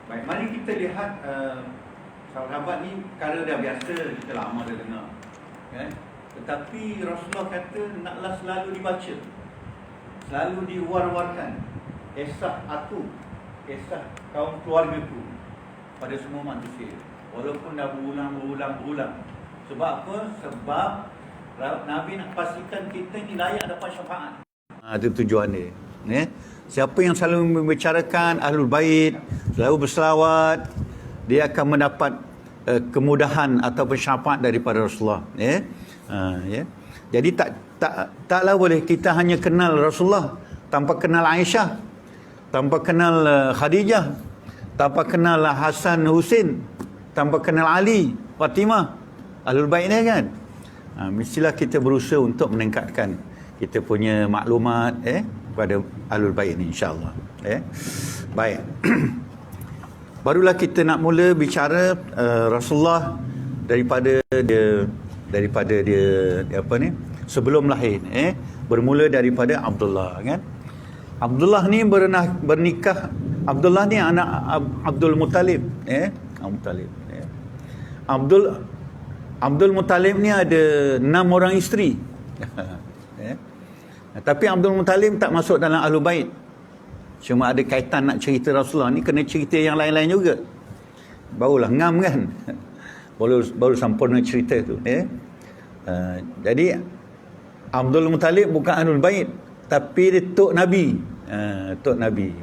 Baik, mari kita lihat sahabat ni perkara dah biasa, kita lama dah dengar, kan? Tetapi Rasulullah kata naklah selalu dibaca, selalu diwar-warkan kisah aku, kisah kaum keluargaku pada semua manusia, walaupun dah berulang. Sebab apa? Sebab Nabi nak pastikan kita ni layak dapat syafaat. Itu tujuan dia, ya? Siapa yang selalu membicarakan Ahlul Bait, selalu berselawat, dia akan mendapat kemudahan atau syafaat daripada Rasulullah, ya. Ya. Jadi taklah boleh kita hanya kenal Rasulullah tanpa kenal Aisyah, tanpa kenal Khadijah, tanpa kenal Hasan Husin, tanpa kenal Ali, Fatimah, Ahlul Bait ni kan. Mestilah kita berusaha untuk meningkatkan kita punya maklumat pada Ahlul Bait ni, insya-Allah. Baik. Barulah kita nak mula bicara Rasulullah daripada dia apa ni, sebelum lahir, bermula daripada Abdullah, kan. Abdullah ni bernikah. Abdullah ni anak Abdul Muttalib, Abdul Muttalib ni ada 6 orang isteri. Tapi Abdul Muttalib tak masuk dalam Ahlul Bait. Cuma ada kaitan nak cerita Rasulullah ni, kena cerita yang lain-lain juga. Barulah ngam kan. Baru sempurna cerita tu. Jadi Abdul Muttalib bukan Ahlul Bait, tapi dia Tok Nabi. Tok Nabi.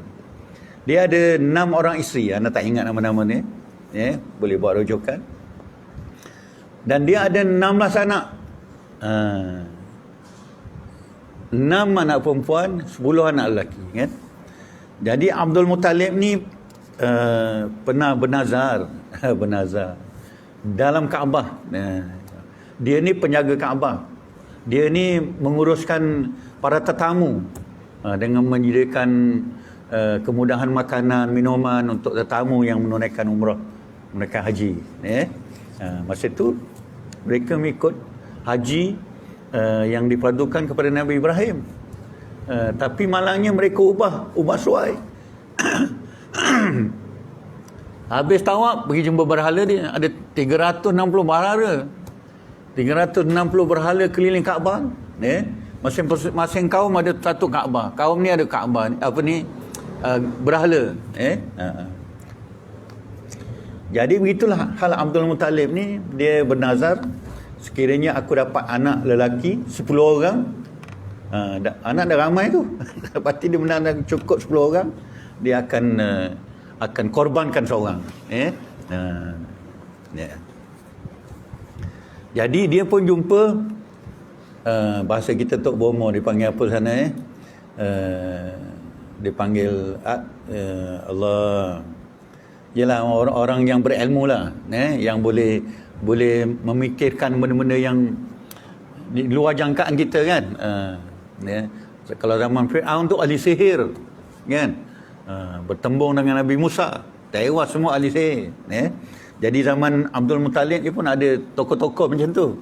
Dia ada 6 orang isteri. Anda tak ingat nama-nama ni? Boleh buat rujukan. Dan dia ada 16 anak. 6 anak perempuan, 10 anak lelaki, kan. Jadi Abdul Muttalib ni pernah bernazar dalam Kaabah. Dia ni penjaga Kaabah. Dia ni menguruskan para tetamu dengan menyediakan kemudahan makanan, minuman untuk tetamu yang menunaikan umrah, menunaikan haji. Masa tu mereka mengikut haji yang dipadukan kepada Nabi Ibrahim. Tapi malangnya mereka ubah suai. Habis tawaf pergi jumpa berhala, dia ada 360 berhala. 360 berhala keliling Kaabah. Masing-masing kaum ada satu Kaabah. Kaum ni ada Kaabah, berhala. Jadi begitulah hal Abdul Muttalib ni. Dia bernazar, sekiranya aku dapat anak lelaki 10 orang, anak dah ramai tu. Pasti dia benar cukup 10 orang, dia akan korbankan seorang. Jadi dia pun jumpa, bahasa kita Tok Bomo dipanggil apa sana, dipanggil Allah, ialah orang yang berilmu lah, yang boleh memikirkan benda-benda yang di luar jangkaan kita, kan. Kalau zaman Fir'aun tu ahli sihir, kan. Bertembung dengan Nabi Musa, tewas semua ahli sihir. Jadi zaman Abdul Muttalib dia pun ada tokoh-tokoh macam tu.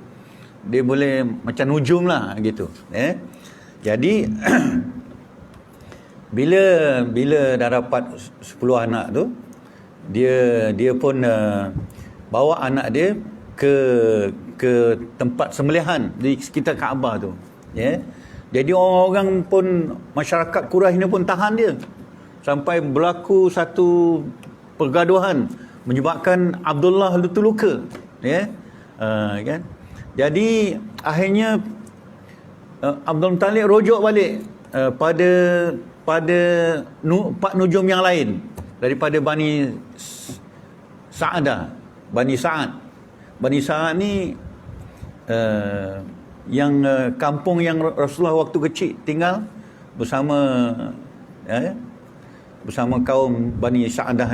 Dia boleh macam nujum lah gitu. Jadi bila dah dapat 10 anak tu, dia pun bawa anak dia ke tempat sembelihan di sekitar Kaabah tu. Jadi orang pun, masyarakat Quraisy ni pun tahan dia sampai berlaku satu pergaduhan menyebabkan Abdullah luka, kan. Jadi akhirnya Abdul Muttalib rujuk balik pada 4 nujum yang lain daripada Bani Sa'adah, Bani Sa'ad. Bani Sa'ad ni yang kampung yang Rasulullah waktu kecil tinggal bersama kaum Bani Sa'adah,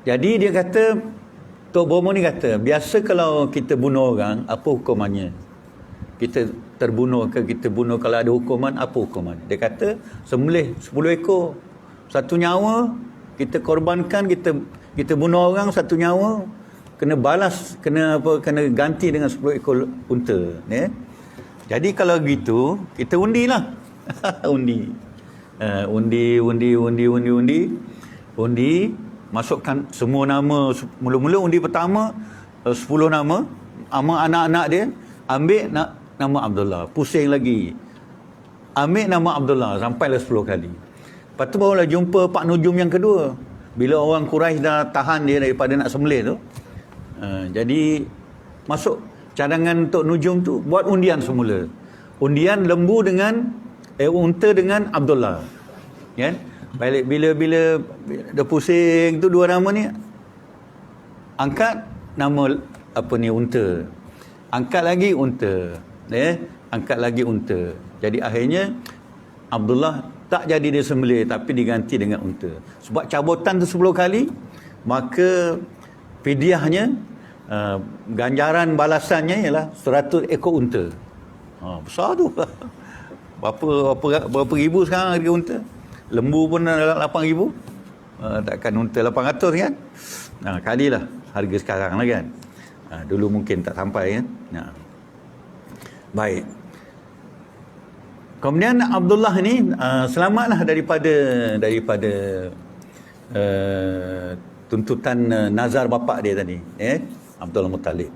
Jadi dia kata, Tok Bomo ni kata, biasa kalau kita bunuh orang, apa hukumannya? Kita terbunuh ke kita bunuh, kalau ada hukuman, apa hukuman? Dia kata, sembelih 10 ekor, 1 nyawa, kita korbankan, kita bunuh orang 1 nyawa, kena balas, kena ganti dengan 10 ekor unta. Jadi kalau gitu, kita undilah. Undi. Undi, masukkan semua nama. Mula-mula undi pertama 10 nama anak-anak dia, ambil nama Abdullah, pusing lagi, ambil nama Abdullah sampailah 10 kali. Lepas tu barulah jumpa Pak Nujum yang kedua, bila orang Quraisy dah tahan dia daripada nak sembelih tu. Jadi masuk cadangan untuk Nujum tu, buat undian semula. Undian lembu dengan unta dengan Abdullah, kan? Balik bila dah pusing tu dua nama ni, angkat nama unta, angkat lagi unta, angkat lagi unta. Jadi akhirnya Abdullah tak jadi disembelih, tapi diganti dengan unta. Sebab cabutan tu 10 kali, maka fidyahnya, ganjaran balasannya ialah 100 ekor unta. Besar tu. Berapa ribu sekarang harga unta? Lembu pun 8,000. Takkan unta 800 kan? Kalilah harga sekarang lah kan. Dulu mungkin tak sampai kan. Baik. Kemudian Abdullah ni selamatlah daripada tuntutan nazar bapa dia tadi, Abdul Muttalib.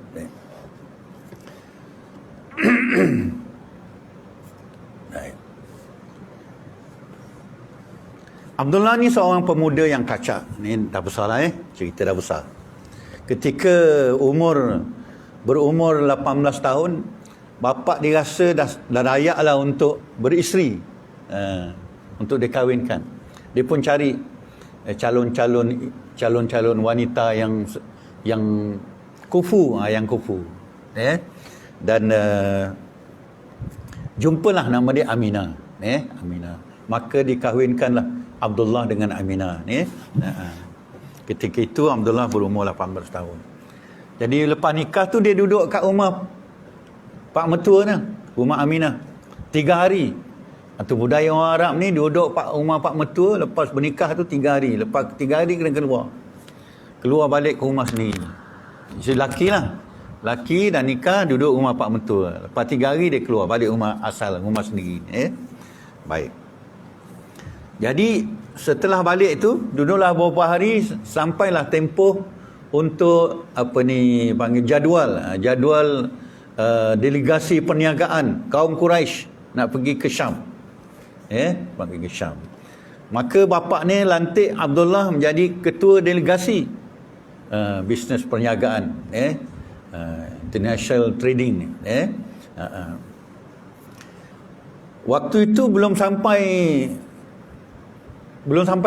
Baik. Abdullah ni seorang pemuda yang kacak. Ni dah besar lah, cerita dah besar. Ketika berumur 18 tahun, bapa dirasa dah layak lah untuk beristeri, untuk dikahwinkan. Dia pun cari calon-calon wanita yang kufu, dan jumpalah nama dia Aminah, Aminah. Maka dikahwinkanlah Abdullah dengan Aminah, Ketika itu Abdullah berumur 18 tahun. Jadi lepas nikah tu dia duduk kat rumah pak mertua ni, rumah Aminah, 3 hari. Atau budaya orang Arab ni duduk rumah pak mertua, lepas bernikah tu 3 hari. Lepas 3 hari kena keluar balik ke rumah sendiri. Si lelaki lah, lelaki dan nikah duduk rumah pak mertua. Lepas 3 hari dia keluar balik rumah asal, rumah sendiri. Baik. Jadi setelah balik tu duduklah beberapa hari, sampailah tempoh untuk panggil jadual delegasi perniagaan kaum Quraisy nak pergi ke Syam. Pergi ke Syam. Maka bapa ni lantik Abdullah menjadi ketua delegasi bisnes perniagaan, international trading ni. Waktu itu belum sampai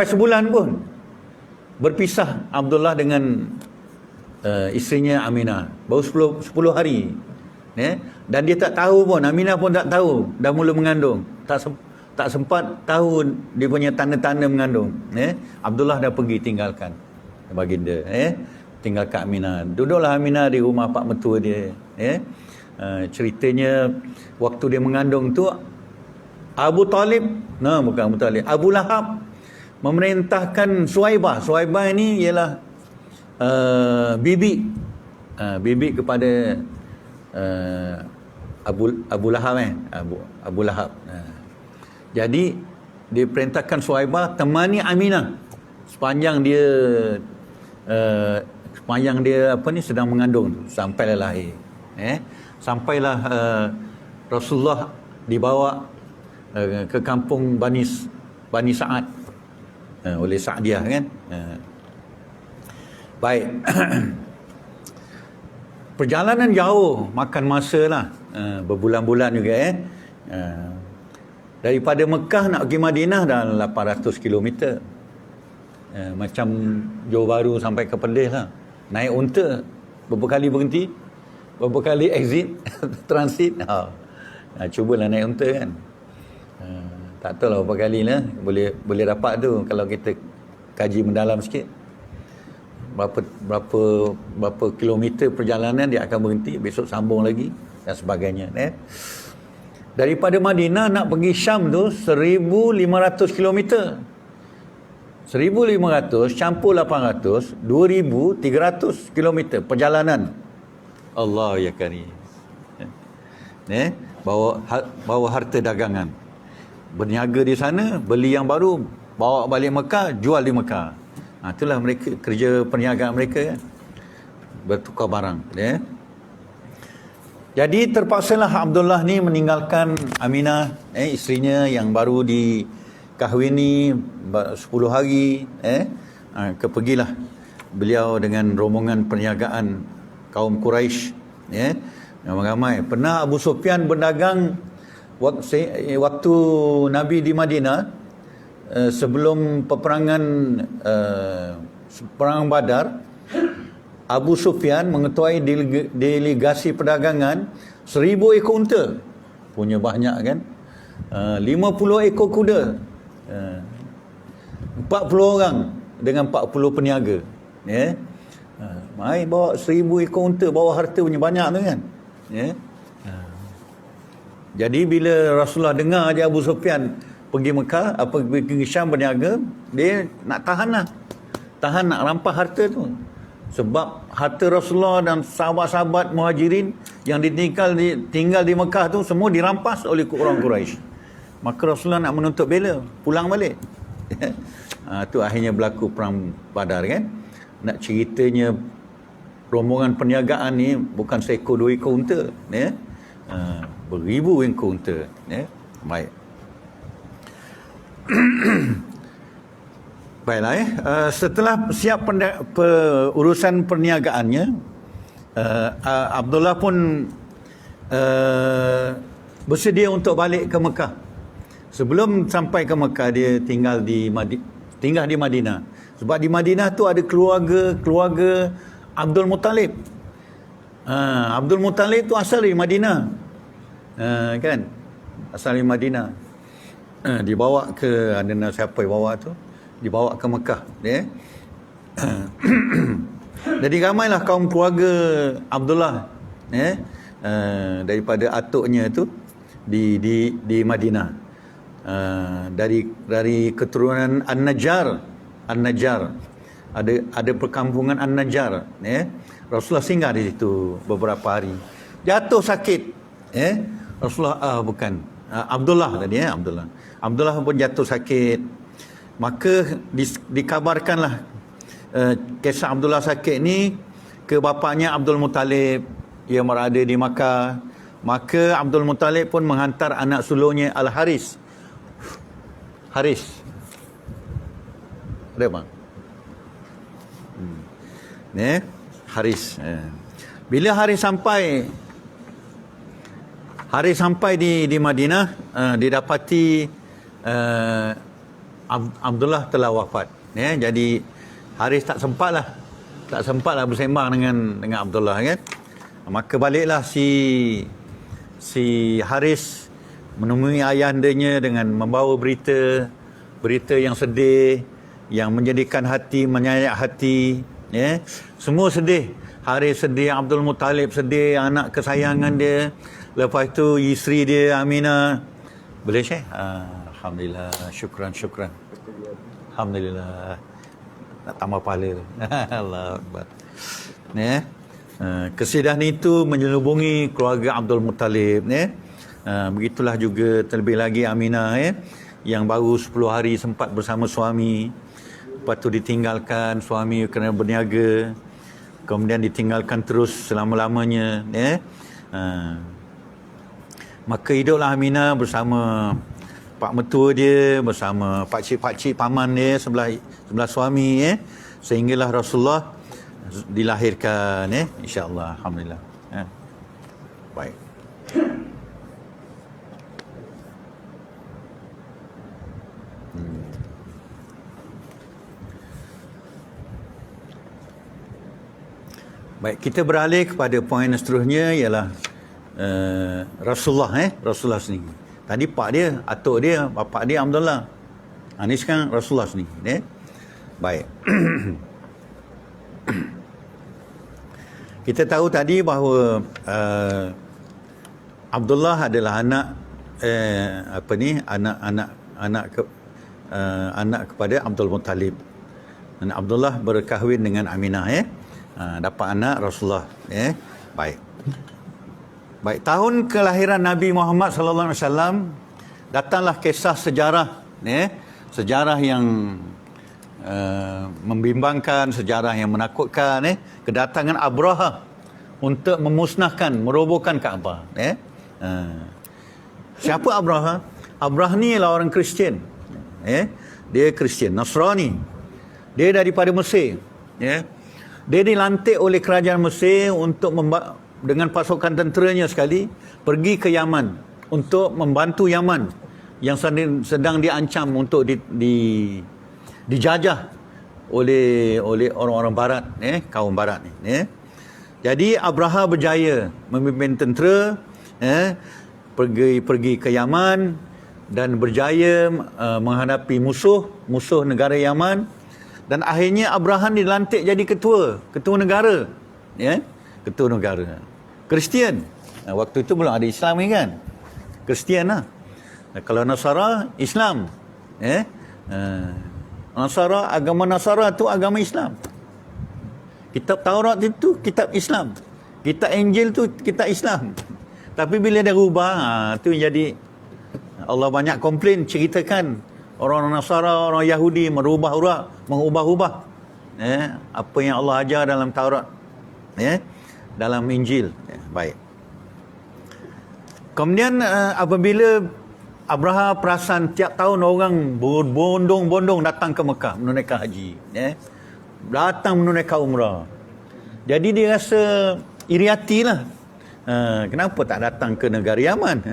sebulan pun berpisah Abdullah dengan isterinya Aminah. Baru 10 hari. Dan dia tak tahu pun, Aminah pun tak tahu dah mula mengandung. Tak sempat tahu dia punya tanda-tanda mengandung. Abdullah dah pergi tinggalkan baginda, tinggalkan Aminah. Duduklah Aminah di rumah pak mertua dia. Ceritanya waktu dia mengandung tu, Abu Talib, bukan Abu Talib, Abu Lahab memerintahkan Suhaibah. Suhaibah ini ialah bibi kepada Abu Lahab, Abu Lahab. Jadi diperintahkan Suhaibah temani Aminah sepanjang dia sedang mengandung, sampailah lahir. Sampailah Rasulullah dibawa ke kampung Bani Sa'ad oleh Sa'diyah kan. Baik. Perjalanan jauh, makan masa lah, berbulan-bulan juga. Daripada Mekah nak pergi Madinah dah 800 km. Macam Johor Bahru sampai ke Perlis lah. Naik unta, beberapa kali berhenti, beberapa kali exit, transit. Cubalah naik unta kan. Tak tahu lah berapa kali lah boleh dapat tu kalau kita kaji mendalam sikit. Berapa kilometer perjalanan dia akan berhenti, besok sambung lagi dan sebagainya. Daripada Madinah nak pergi Syam tu 1,500 km. 1,500 campur 800, 2,300 km perjalanan. Allah ya Karim. Bawa harta dagangan. Berniaga di sana, beli yang baru, bawa balik Mekah, jual di Mekah. Itulah mereka kerja perniagaan mereka kan, bertukar barang ya. Jadi terpaksalah Abdullah ni meninggalkan Aminah, isterinya yang baru dikahwini 10 hari, pergilah beliau dengan rombongan perniagaan kaum Quraisy, ramai-ramai. Pernah Abu Sufyan berdagang waktu Nabi di Madinah, sebelum peperangan perang Badar. Abu Sufyan mengetuai delegasi perdagangan 1000 ekor unta. Punya banyak kan. 50 ekor kuda. 40 orang dengan 40 peniaga. Ya. Mai bawa 1000 ekor unta, bawa harta punya banyak tu kan. Ya. Jadi bila Rasulullah dengar je Abu Sufyan pergi Mekah, pergi Syam berniaga, dia nak tahan lah. Tahan nak rampas harta tu. Sebab harta Rasulullah dan sahabat-sahabat Muhajirin yang tinggal di Mekah tu semua dirampas oleh orang Quraisy. Maka Rasulullah nak menuntut bela, pulang balik. Tu akhirnya berlaku perang Badar kan. Nak ceritanya rombongan perniagaan ni bukan seekor 2 ekor unta, ya. Beribu ekor unta, ya. Baik. Baiklah setelah siap urusan perniagaannya, Abdullah pun bersedia untuk balik ke Mekah. Sebelum sampai ke Mekah, dia tinggal di Madinah. Sebab di Madinah tu ada keluarga Abdul Muttalib. Abdul Muttalib tu asal dari Madinah. Kan? Asal dari Madinah. Dibawa ke, ada siapa yang bawa tu? Dibawa ke Mekah, ya. Jadi ramailah kaum keluarga Abdullah, ya, daripada atuknya tu di Madinah. Dari keturunan An-Najjar, ada perkampungan An-Najjar, ya. Rasulullah singgah di situ beberapa hari. Jatuh sakit, ya. Rasulullah Abdullah tadi, ya, Abdullah pun jatuh sakit. Maka dikabarkanlah kisah Abdullah sakit ni ke bapaknya Abdul Muttalib yang berada di Makkah. Maka Abdul Muttalib pun menghantar anak sulungnya Al-Haris. Haris. Ada bang? Haris. Bila Haris sampai di Madinah, didapati Abdullah telah wafat, ya. Jadi Haris tak sempatlah bersembang dengan Abdullah, kan. Maka baliklah si Haris menemui ayahandanya dengan membawa berita yang sedih, yang menjadikan hati, menyayat hati, ya. Semua sedih. Haris sedih, Abdul Muttalib sedih, anak kesayangan dia. Lepas tu isteri dia Aminah. Boleh Syekh? Alhamdulillah, syukran. Alhamdulillah. Nak tambah pahala. Allah Akbar. Ya. Kesedihan itu menyelubungi keluarga Abdul Muttalib, ya. Begitulah juga terlebih lagi Aminah, ya, yang baru 10 hari sempat bersama suami. Lepas tu ditinggalkan suami kerana berniaga. Kemudian ditinggalkan terus selama-lamanya, ya. Maka hiduplah Aminah bersama pak mertua dia, bersama pakcik paman dia sebelah suami, ya. Sehinggalah Rasulullah dilahirkan, ya. InsyaAllah. Alhamdulillah, ya. Baik. Baik, kita beralih kepada poin seterusnya, ialah Rasulullah sendiri. Tadi pak dia, atuk dia, bapak dia Abdullah. Ini sekarang Rasulullah sendiri, ya. Baik. Kita tahu tadi bahawa Abdullah adalah anak kepada Abdul Muttalib. Dan Abdullah berkahwin dengan Aminah, ya. Dapat anak Rasulullah, ya. Baik. Tahun kelahiran Nabi Muhammad sallallahu alaihi wasallam, datanglah kisah sejarah, ya. Sejarah yang membimbangkan, sejarah yang menakutkan, kedatangan Abraha untuk memusnahkan, merobohkan Kaabah. Siapa Abraha? Abraha ni ialah orang Kristian. Dia Kristian, Nasrani. Dia daripada Mesir. Dia dilantik oleh kerajaan Mesir untuk dengan pasukan tenteranya sekali pergi ke Yaman untuk membantu Yaman yang sedang diancam untuk dijajah oleh orang-orang barat, kaum barat ni. Jadi Abraha berjaya memimpin tentera, pergi ke Yaman dan berjaya menghadapi musuh negara Yaman, dan akhirnya Abraha dilantik jadi ketua negara, ketua negara Kristian. Waktu itu belum ada Islam ni kan, Kristian lah. Kalau Nasara, Islam. Nasara, agama Nasara tu agama Islam. Kitab Taurat itu kitab Islam. Kitab Injil tu kitab Islam. Tapi bila dia rubah, tu jadi Allah banyak komplain, ceritakan orang Nasara, orang Yahudi mengubah-ubah apa yang Allah ajar dalam Taurat, dalam Injil. Baik. Kemudian apabila Abraha perasan tiap tahun orang berbondong-bondong datang ke Mekah menunaikan haji, datang menunaikan umrah. Jadi dia rasa iri hatilah. Kenapa tak datang ke negara Yaman?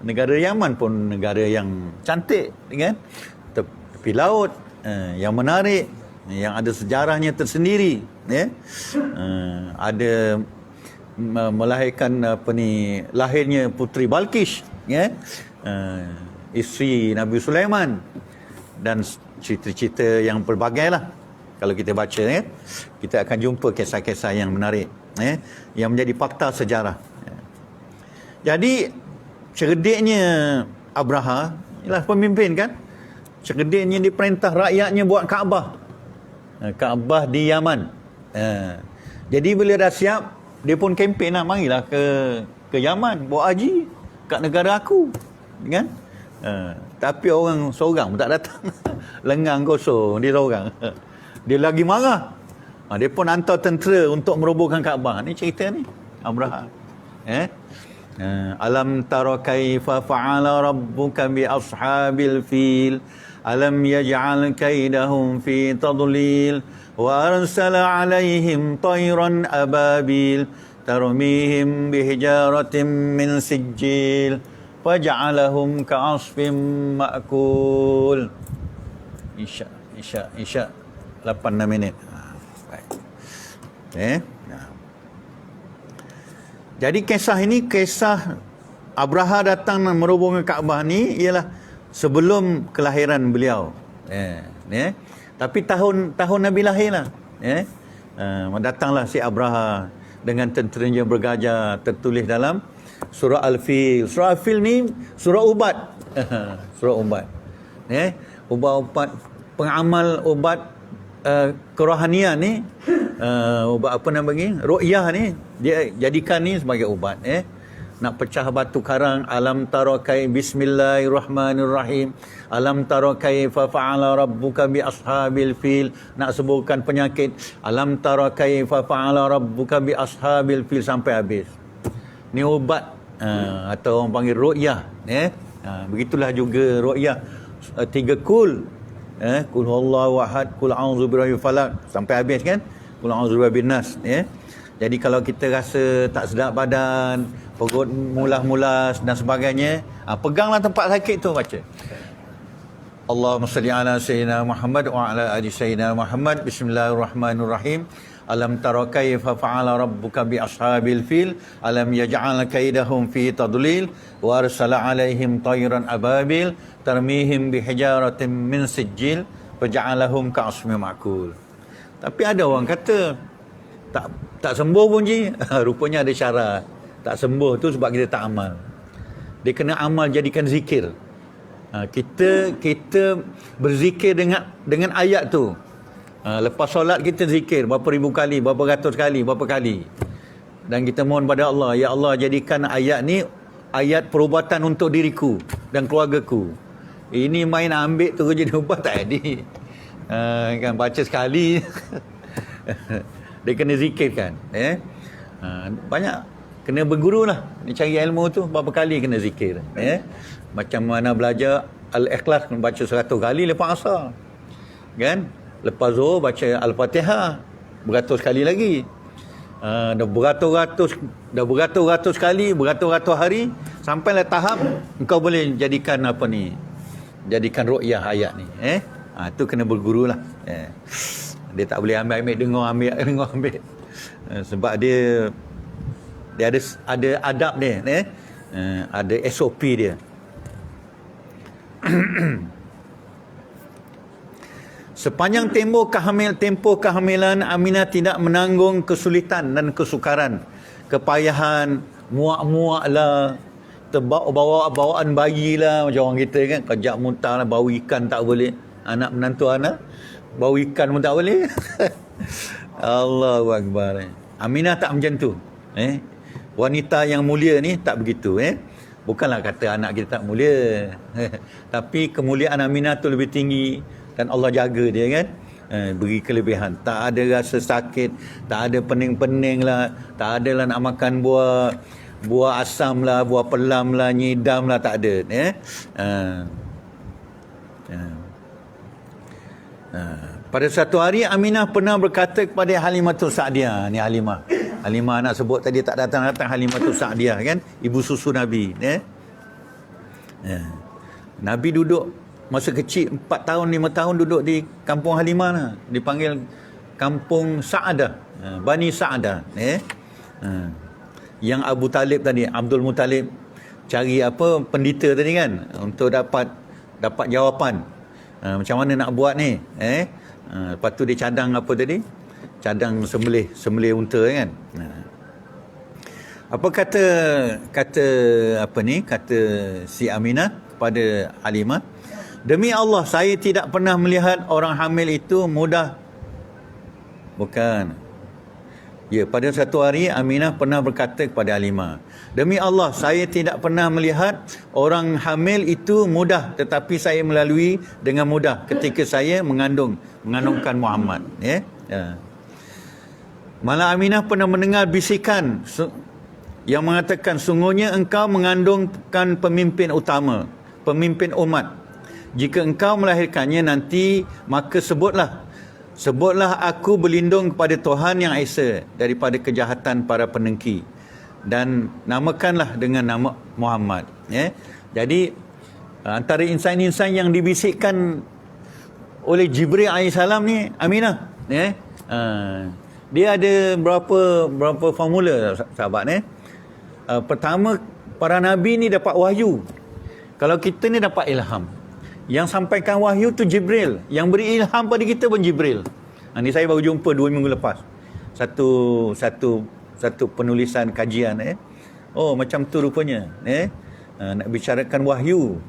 Negara Yaman pun negara yang cantik, kan? Tepi laut, yang menarik, yang ada sejarahnya tersendiri, ada melahirkan lahirnya Puteri Balqis, isteri Nabi Sulaiman, dan cerita-cerita yang pelbagai lah. Kalau kita baca, kita akan jumpa kisah-kisah yang menarik, yang menjadi fakta sejarah. Jadi cerdiknya Abraha, ialah pemimpin kan, cerdiknya diperintah rakyatnya buat Kaabah di Yaman. Jadi bila dah siap, dia pun kempen lah, marilah ke Yaman buat haji kat negara aku, kan? Tapi orang seorang pun tak datang. Lengang kosong dia seorang. Dia lagi marah. Dia pun hantar tentera untuk merobohkan Kaabah. Ni cerita ni Abraha. Alam tara kaifa fa'ala rabbuka bi ashabil fil alam yaj'al kaidahum fi tadlil wa arsala 'alaihim tayran ababil tarmihim bihijaratin min sijil faj'alahum ka'asfin ma'kul. Isya 8 minit. Baik. Jadi kisah ini, kisah Abraha datang merobohkan Kaabah ni ialah sebelum kelahiran beliau. Tapi tahun Nabi lahir lah. Datanglah si Abraha dengan tenteranya bergajah, tertulis dalam surah Al-Fil. Surah Al-Fil ni surah ubat. Surah ubat. Ubat pengamal ubat kerohanian ni, ubat apa nama lagi? Ru'yah ni dia jadikan ni sebagai ubat. Nak pecah batu karang, alam tara bismillahirrahmanirrahim, alam tara kaifa fa'ala rabbuka bi ashabil fil. Nak sembuhkan penyakit, alam tara kaifa fa'ala rabbuka bi ashabil fil, sampai habis. Ni ubat, atau orang panggil ru'yah. Begitulah juga ru'yah 3 kul. Kul huwallahu ahad, kul a'udzu birabbil falaq, sampai habis kan? Kul a'udzu birabbin nas. Jadi kalau kita rasa tak sedap badan, perut mulas-mulas dan sebagainya, peganglah tempat sakit tu, baca Allahumma salli ala sayyidina Muhammad wa ala ali sayyidina Muhammad. Bismillahirrahmanirrahim. Alam tara kaifa fa'ala rabbuka bi ashabil fil alam yaj'al kaidahum fi tadlil wa arsala 'alaihim tayran ababil tarmihim bihijaratin min sijil faj'alahum ka'asfin ma'kul. Tapi ada orang kata tak sembuh pun je. Rupanya ada syarat. Tak sembuh tu sebab kita tak amal. Dia kena amal, jadikan zikir. Kita berzikir dengan ayat tu. Lepas solat kita zikir berapa ribu kali, berapa ratus kali, berapa kali. Dan kita mohon pada Allah, ya Allah, jadikan ayat ni ayat perubatan untuk diriku dan keluargaku. Ini main ambil tu jadi ubat tak jadi. Kan baca sekali dia kena zikirkan. Banyak kena berguru lah. Dia cari ilmu tu berapa kali kena zikir. Macam mana belajar Al-Ikhlas kena baca 100 kali lepas asar. Kan? Lepas Zuhur baca Al-Fatihah beratus kali lagi. Dah beratus-ratus kali, beratus-ratus hari, sampailah tahap engkau boleh jadikan apa ni, jadikan ru'yah ayat ni. Tu kena berguru lah. Dia tak boleh ambil dengar, ambil. Sebab dia ada adab dia, ada SOP dia. Sepanjang tempoh kehamilan, Aminah tidak menanggung kesulitan dan kesukaran, kepayahan, muak-muak lah, bawaan bayi lah, macam orang kita kan, kejap muntah lah, bau ikan tak boleh. Anak menantu anak, bau ikan pun tak boleh. Allahu Akbar. Aminah tak macam tu. Wanita yang mulia ni tak begitu. Bukanlah kata anak kita tak mulia. Tapi kemuliaan Aminah tu lebih tinggi. Dan Allah jaga dia kan, beri kelebihan. Tak ada rasa sakit, tak ada pening-pening lah, tak ada lah nak makan buah asam lah, buah pelam lah, nyidam lah, tak ada. Pada satu hari Aminah pernah berkata kepada Halimatus Sa'diyah. Ni Halimah nak sebut tadi tak datang-datang, Halimatus Sa'diyah kan, ibu susu Nabi. Nabi duduk masa kecil 4 tahun 5 tahun duduk di kampung Halimah lah. Dipanggil kampung Sa'adah, Bani Sa'adah. Yang Abu Talib tadi, Abdul Muttalib cari apa pendeta tadi kan, untuk dapat jawapan macam mana nak buat ni. Lepas tu dia cadang apa tadi, cadang sembelih unta kan. Apa kata apa ni, kata si Aminah kepada Halimah, demi Allah, saya tidak pernah melihat orang hamil itu mudah. Bukan. Ya, pada satu hari Aminah pernah berkata kepada Halimah, demi Allah, saya tidak pernah melihat orang hamil itu mudah, tetapi saya melalui dengan mudah ketika saya mengandungkan Muhammad. Malah Aminah pernah mendengar bisikan yang mengatakan, sungguhnya engkau mengandungkan pemimpin utama, pemimpin umat. Jika engkau melahirkannya nanti, maka sebutlah aku berlindung kepada Tuhan Yang Esa daripada kejahatan para pendengki, dan namakanlah dengan nama Muhammad. Jadi antara insan-insan yang dibisikkan oleh Jibril AS ni Aminah. Dia ada berapa formula sahabat. Pertama, para nabi ni dapat wahyu. Kalau kita ni dapat ilham. Yang sampaikan wahyu tu Jibril, yang beri ilham pada kita pun Jibril. Ni saya baru jumpa 2 minggu lepas. Satu penulisan kajian. Oh, macam tu rupanya. Nak bicarakan wahyu.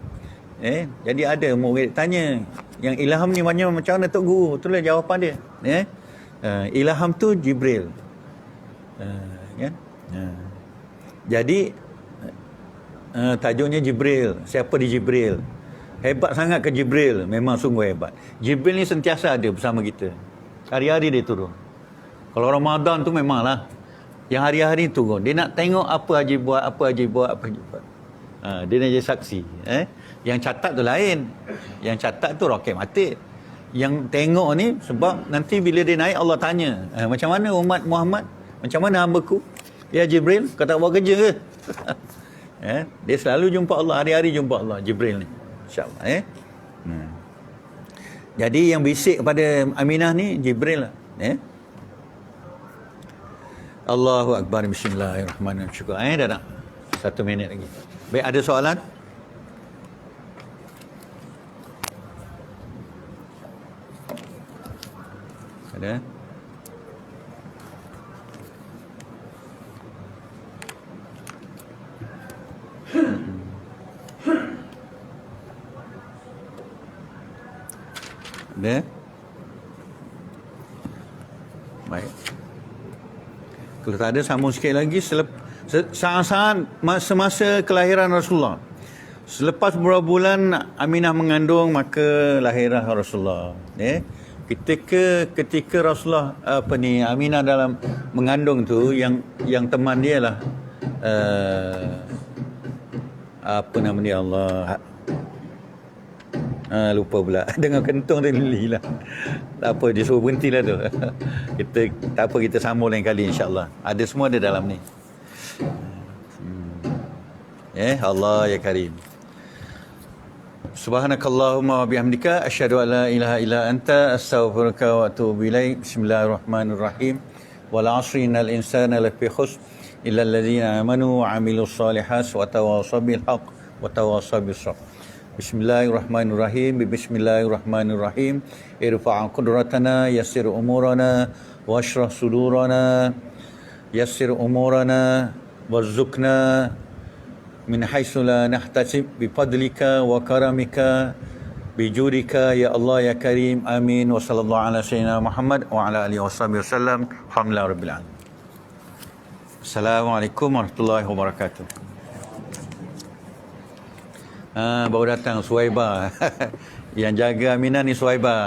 Jadi ada murid tanya, yang ilham ni macam mana Tok Guru? Itulah jawapan dia. Ilham tu Jibril. Jadi tajuknya Jibril. Siapa di Jibril? Hebat sangat ke Jibril? Memang sungguh hebat. Jibril ni sentiasa ada bersama kita. Hari-hari dia turun. Kalau Ramadan tu memanglah, yang hari-hari turun. Dia nak tengok apa Haji buat, apa Haji buat. Dia nak jadi saksi. Yang catat tu lain. Yang catat tu roket mati. Yang tengok ni sebab nanti bila dia naik, Allah tanya, macam mana umat Muhammad? Macam mana hamba-Ku? Ya Jibril, kau tak buat kerja ke? Dia selalu jumpa Allah, hari-hari jumpa Allah, Jibril ni. InsyaAllah. Jadi yang bisik pada Aminah ni Jibril lah. Allahu Akbar. Bismillahirrahmanirrahim. Syukur. Dah nak 1 minit lagi. Baik, ada soalan? Ada? Ada? Baik. Kalau tak ada, sambung sikit lagi. Saat-saat semasa kelahiran Rasulullah, selepas beberapa bulan Aminah mengandung, maka lahirlah Rasulullah. ketika Rasulullah Aminah dalam mengandung tu, yang teman dia lah apa nama dia, Allah, lupa pula. Dengar kentong tu lah. Tak apa, dia suruh berhenti lah tu. Tak apa, kita sambung lain kali insyaAllah. Ada semua ada dalam ni. Allah ya Karim. Subhanakallahumma wa bihamdika asyhadu an la ilaha illa anta astaghfiruka wa atubu ilaik. Bismillahirrahmanirrahim. Wal 'asri innal insana lafi khusr illa alladhina amanu wa 'amilus solihat wa tawassaw bil haqq wa tawassaw bis sabr. Bismillahirrahmanirrahim. Bismillahirrahmanirrahim. Irfa' qudratana, yassir umurana, washrah sudurana, yassir umurana, warzuqna min haitsu la nahtasib bifadlika wa karamika bijudika ya Allah ya Karim. Amin. Wa sallallahu ala sayyidina Muhammad wa ala alihi washabihi wasallam. Alhamdulillah rabbil alamin. Assalamualaikum warahmatullahi wabarakatuh. Baru datang Suhaibah. Yang jaga Aminah ni Suhaibah.